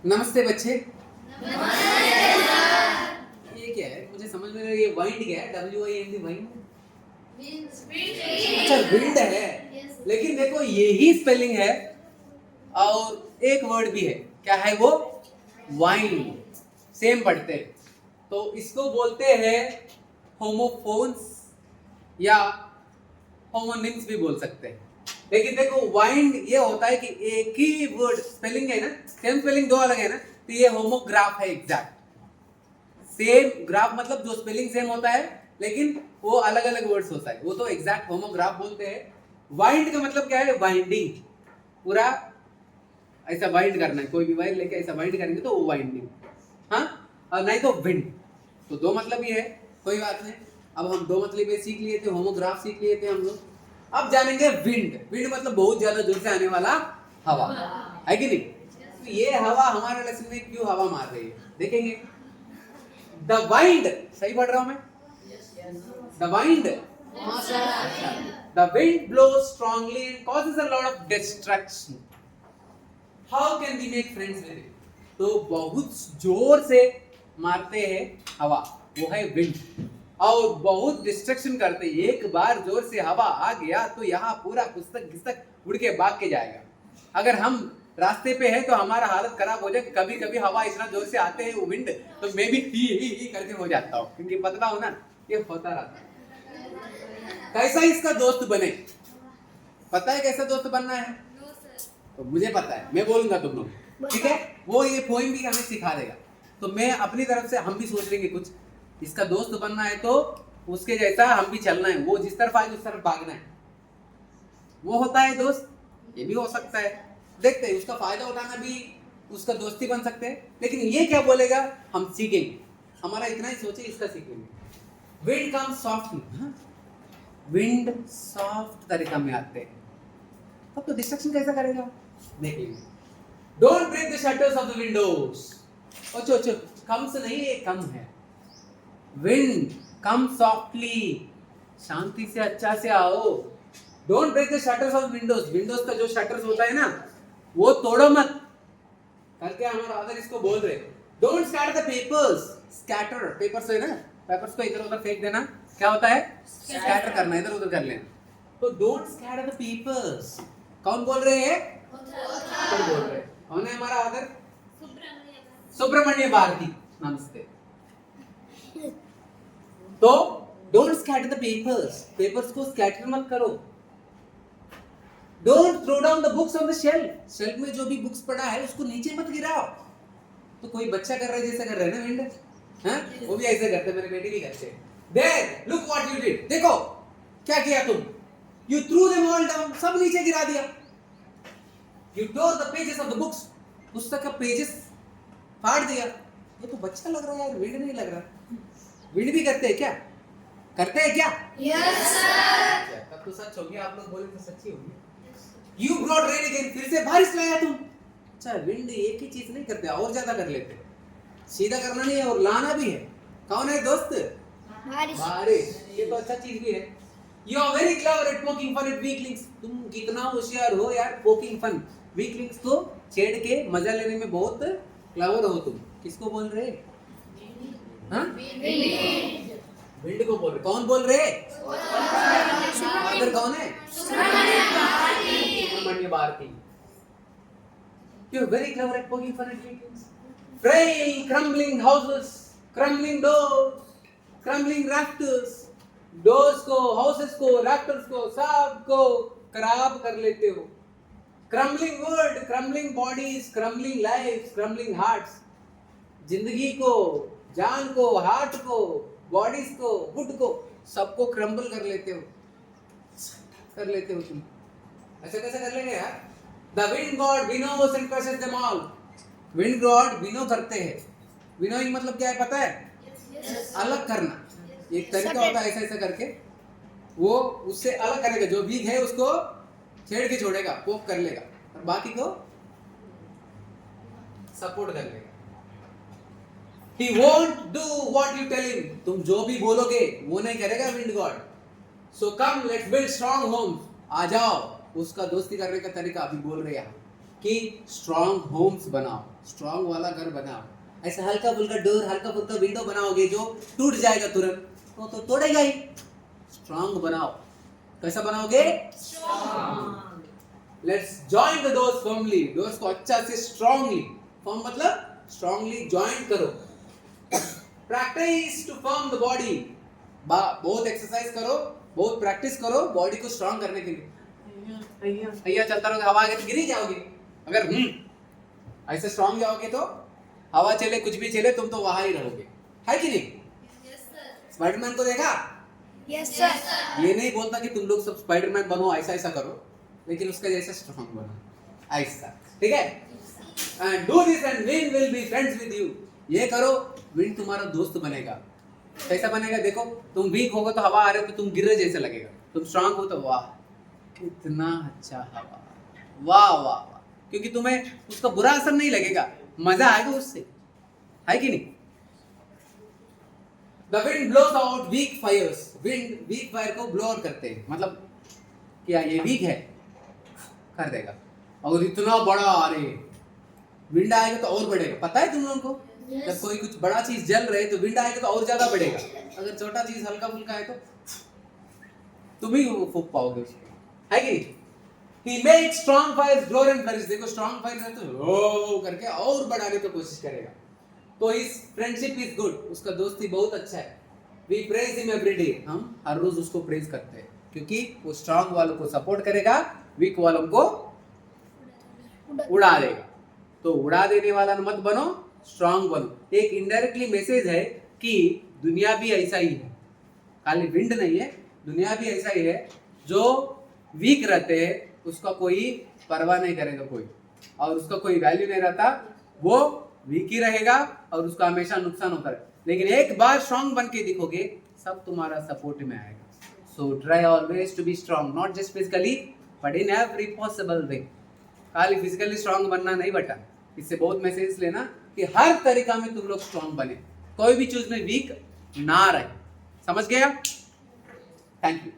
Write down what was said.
नमस्ते बच्चे। ये क्या है मुझे समझ में नहीं, ये वाइंड क्या है? WIND wind. अच्छा विंड है, लेकिन देखो यही स्पेलिंग है और एक वर्ड भी है। क्या है वो? वाइंड। सेम पढ़ते हैं तो इसको बोलते हैं होमोफोन्स या होमोनिम्स भी बोल सकते हैं। लेकिन देखो वाइंड ये होता है कि एक ही वर्ड स्पेलिंग है ना, सेम स्पेलिंग दो अलग है ना, तो ये होमोग्राफ है। एग्जैक्ट सेम ग्राफ मतलब जो स्पेलिंग सेम होता है लेकिन वो अलग अलग वर्ड्स होता है, वो तो एग्जैक्ट होमोग्राफ बोलते हैं। वाइंड का मतलब क्या है? वाइंडिंग। पूरा ऐसा वाइंड करना है, कोई भी वाइंड लेके ऐसा वाइंड करेंगे तो वो वाइंडिंग। हाँ, और नहीं तो विंड। तो दो मतलब ही है, कोई बात नहीं। अब हम दो मतलब ये सीख लिए थे, होमोग्राफ सीख लिए थे हम लोग। अब जानेंगे विंड। विंड मतलब बहुत ज्यादा जोर से आने वाला हवा, है कि नहीं? तो ये हवा हमारे लेसन में क्यों हवा मार रही है देखेंगे। द वाइंड, सही पढ़ रहा हूं मैं? The wind, the wind blows strongly and causes a lot of destruction. How can we make friends with it? तो बहुत जोर से मारते हैं हवा, वो है विंड, और बहुत डिस्ट्रक्शन करते हैं। एक बार जोर से हवा आ गया तो यहाँ पूरा पुस्तक घिसक उड़ के भाग के जाएगा। अगर हम रास्ते पे है तो हमारा हालत खराब हो जाए। कभी कभी हवा इतना जोर से आते हैं वो विंड, तो मैं भी ही करके हो जाता हूँ, क्योंकि पतला हो ना, ये होता रहता है। कैसा इसका दोस्त बने? पता है कैसा दोस्त बनना है? तो मुझे पता है, मैं बोलूंगा तुम लोग, ठीक है? वो ये पोइम भी हमें सिखा देगा। तो मैं अपनी तरफ से हम भी सोच लेंगे कुछ, इसका दोस्त बनना है तो उसके जैसा हम भी चलना है, वो जिस तरफ आए उस तरफ भागना है। वो होता है दोस्त, ये भी हो सकता है। देखते हैं, उसका फायदा उठाना भी उसका दोस्ती बन सकते हैं। लेकिन ये क्या बोलेगा हम सीखेंगे, हमारा इतना ही सोचे, इसका सीखेंगे। विंड कम सॉफ्टली, विंड सॉफ्ट तरीका में आते हैं, तब तो डिस्ट्रक्शन कैसा करेगा देखेंगे। Don't break the shutters of the windows. ओचो ओचो, कम से नहीं, ये कम है। विंड कम सॉफ्टली, शांति से अच्छा से आओ। Don't break the shutters of windows. Windows का जो शटर्स होता है ना, वो तोड़ो मत करके हमारा अदर इसको बोल रहे। Don't scatter the papers. Scatter papers है ना, पेपर्स को इधर उधर फेंक देना क्या होता है? स्कैटर करना, इधर उधर कर लेना। तो डोंट स्कैटर द पेपर्स। कौन बोल रहे हैं? कौन बोल रहे हैं? कौन है हमारा अदर? सुब्रमण्य भारती, नमस्ते। तो don't scatter the papers, papers को स्कैटर मत करो। Don't throw down the books on the shelf, shelf में जो भी बुक्स पड़ा है उसको नीचे मत गिराओ। तो कोई बच्चा कर रहा है जैसा कर रहा है ना विंड, हाँ? वो भी ऐसे करते हैं, मेरे बेटे भी करते हैं। There look what you did, देखो क्या किया तुम। You threw them all down, सब नीचे गिरा दिया। You tore the pages of the books, पुस्तक का पेजेस फाड़ दिया। ये तो बच्चा लग रहा है यार, विंड नहीं लग रहा। विंड भी करते हैं क्या? करते हैं क्या? Yes sir. तब तो सच होगी, आप लोग बोले तो सच्ची होगी। यू ब्रॉट रेन अगेन, फिर से बारिश लाया तुम। अच्छा, विंड एक ही चीज नहीं करते, और ज्यादा कर लेते। सीधा करना नहीं है और लाना भी है। कौन है दोस्त? बारिश। बारिश, ये तो अच्छा चीज भी है। You are very clever at poking fun at weaklings, तुम कितना होशियार हो यार। पोकिंग फन, वीकलिंग्स को छेड़ के मजा लेने में बहुत क्लेवर हो तुम। किसको बोल रहे? हाँ, विंड को बोल रहे। कौन बोल रहे? फादर कौन है? Subramanya Bharti. You are very clever at poking fun at weekends. Frail, crumbling houses, crumbling doors, crumbling rafters. Doors को, houses को, rafters को, सब को खराब कर लेते हो। Crumbling wood, crumbling bodies, crumbling lives, crumbling hearts. जिंदगी को, जान को, हार्ट को, बॉडीज को, वुड को, सबको क्रम्बल कर लेते हो, कर लेते हो तुम। ऐसा कैसे कर लेंगे यार? The wind god winnows and crushes them all. Wind god winnow करते हैं। Winnowing मतलब क्या है पता है? अलग करना। एक तरीका होता है ऐसा ऐसा करके, वो उससे अलग करेगा। जो वीक है उसको छेड़ के छोड़ेगा, पोक कर लेगा, और बाकी को सपोर्ट कर लेगा। He won't do what you tell him. तुम जो भी बोलोगे वो नहीं करेगा wind God. So come, let's build strong homes. आ जाओ, उसका दोस्ती करने का तरीका अभी बोल रहे हैं। कि स्ट्रॉन्ग होम्स बनाओ, स्ट्रॉन्ग वाला घर बनाओ। ऐसा हल्का फुल्का डोर, हल्का फुल्का विंडो बनाओगे जो टूट जाएगा तुरंत, तो तोड़ेगा ही। स्ट्रॉन्ग बनाओ। कैसा बनाओगे? Let's join the doors firmly. Doors को अच्छा से स्ट्रांगली, फर्म मतलब स्ट्रांगली जॉइन करो। Practice to firm the body. बहुत एक्सरसाइज करो, बहुत प्रैक्टिस करो बॉडी को स्ट्रांग करने के लिए। भैया चलता रहोगे, हवा आगे तो गिर ही जाओगे। अगर ऐसे स्ट्रांग जाओगे तो हवा चले कुछ भी चले तुम तो वहां ही रहोगे, है कि नहीं? स्पाइडरमैन को देखा? Yes sir. ये नहीं बोलता कि तुम लोग सब स्पाइडरमैन बनो, ऐसा ऐसा करो, लेकिन उसका जैसा स्ट्रांग बनो, ऐसा, ठीक है? And do this and win will be friends with you. ये करो, विन तुम्हारा दोस्त बनेगा। कैसा बनेगा? देखो, तुम वीक होगे तो हवा आ रहे हो तो तुम गिर रहे जैसे लगेगा, तुम स्ट्रांग हो तो वाह कितना अच्छा हवा, वाह वाह वाह, क्योंकि तुम्हें उसका बुरा असर नहीं लगेगा, मजा आएगा उससे, है कि नहीं? The wind blows out weak fires. Wind weak fire को blow out करते हैं, मतलब क्या ये वीक है, कर देगा। और इतना बड़ा, अरे विंड आएगा तो और बढ़ेगा। पता है तुम लोगों को? जब कोई कुछ बड़ा चीज जल रहे तो विंड आएगा तो और ज्यादा बढ़ेगा। अगर छोटा चीज हल्का फुल्का है तो तुम ही फूंक पाओगे उसको, है कि नहीं? He makes strong fires grow and flourish. देखो strong fires है तो ओ करके और बढ़ाने की कोशिश करेगा। तो इस फ्रेंडशिप इज गुड, उसका दोस्ती बहुत अच्छा है। We praise him every day, हम हर रोज उसको प्रेज करते हैं, क्योंकि वो स्ट्रांग वालों को सपोर्ट करेगा, वीक वालों को उड़ा देगा। तो उड़ा देने वाला मत बनो, स्ट्रांग बनो। एक इनडायरेक्टली मैसेज है कि दुनिया भी ऐसा ही है, खाली विंड नहीं है, दुनिया भी ऐसा ही है। जो वीक रहते हैं उसका कोई परवाह नहीं करेगा कोई, और उसका कोई वैल्यू नहीं रहता, वो वीक ही रहेगा और उसका हमेशा नुकसान होता है। लेकिन एक बार स्ट्रांग बन के दिखोगे, सब तुम्हारा सपोर्ट में आएगा। So try always to be strong, not just physically but in every possible way. खाली फिजिकली स्ट्रांग बनना नहीं बेटा, इससे बहुत मैसेज लेना कि हर तरीका में तुम लोग स्ट्रांग बने, कोई भी चीज में वीक ना रहे। समझ गया? Thank you.